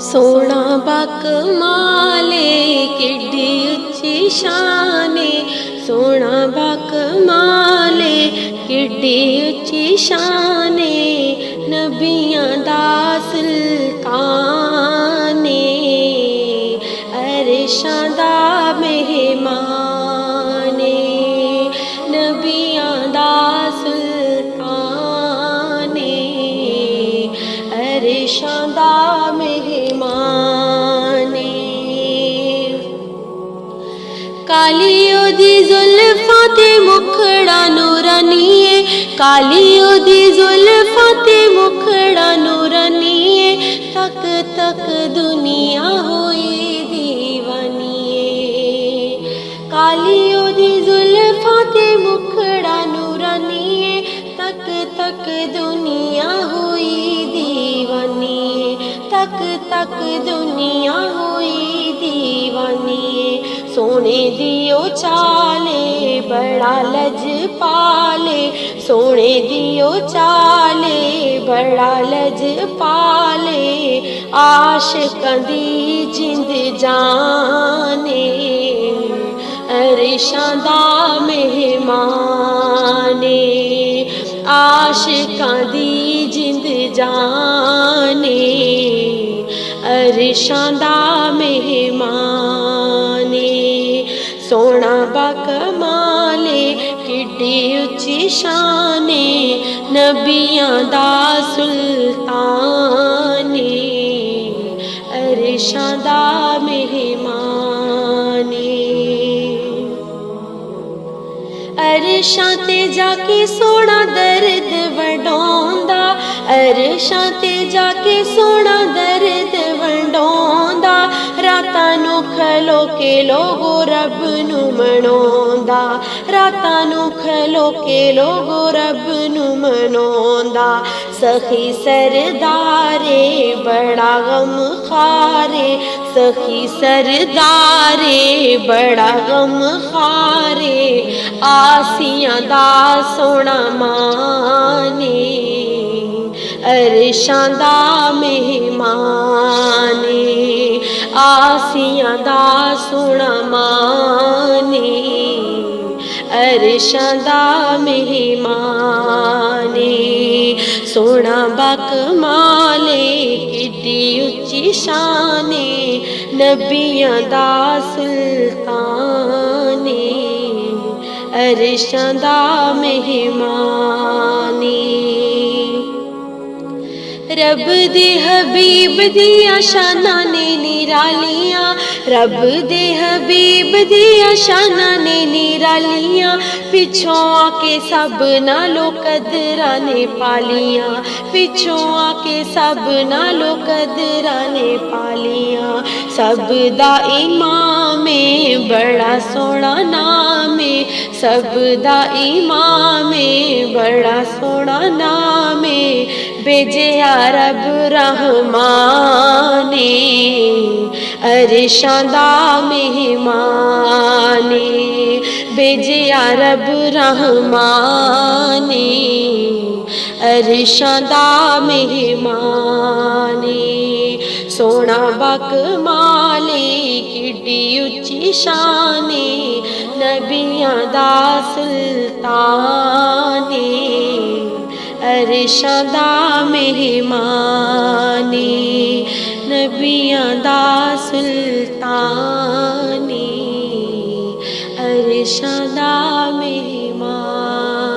सोना बकमाले किड्डी उच्ची शाने, सोना बकमाले किड्डी उच्ची शाने, नबियां दा सुल्ताने, अरशां दा मेहमाने, नबियां दा सुल्ताने, अरशां दा मेहमाने। काली ओदी जुल्फां ते मुखड़ा नूरानीए, काली ओदी जुल्फां ते मुखड़ा नूरानीए, तक तक दुनिया होई दीवानीए। काली ओदी जुल्फां ते मुखड़ा नूरानीए, तक तक दुनिया होई दीवानीए, तक तक दुनिया होई दीवानीए। सोने दियो चाले बड़ा लजपाले, सोने दियो चाले बड़ा लजपाले, आशिकां दी जिंद जाने, अरशां दा मेहमाने, आशिकां दी जिंद जाने, अरशां दा मेहमाने। सोना बकमाले किड्डी उच्ची शाने, नबियां दा सुल्ताने, अरशां दा मेहमाने। अरशां ते जाके सोना दर्द वंडाउंदा, अरशां ते जाके सोना दर्द वंडाउंदा, रातां नू खलो के लोगो रब नू मनाउंदा, रातां नू खलो के लोगो रब नू मनाउंदा। सखी सरदारे बड़ा गम खारे, सखी सरदारे बड़ा गम खारे, आसियां दा सोना माने, अरशां दा मेहमाने, आसियां दा सोना माने, अरशां दा मेहमाने। सोना बकमाले किड्डी उच्ची शाने, नबियां दा सुल्ताने, अरशां दा मेहमाने। रब दे हबीब दियां शानां ने निरालियां, रब दे हबीब दियां शानां ने निरालियां, पिछों आके सब नालों कदरां ने पालियां, पिछों आके सब नालों कदरां ने पालियां। सब दा इमाम बड़ा सोहना नाम, सब दा इमाम बड़ा सोहना नाम, भेजिया रब रहमाने, अरशां दा मेहमाने, भेजिया रब रहमाने, अरशां दा मेहमाने। सोना बकमाले किड्डी उच्ची शाने, नबियां दा सुल्ताने, अरशां दा मेहमाने, नबियां दा सुल्ताने, अरशां दा मेहमाने।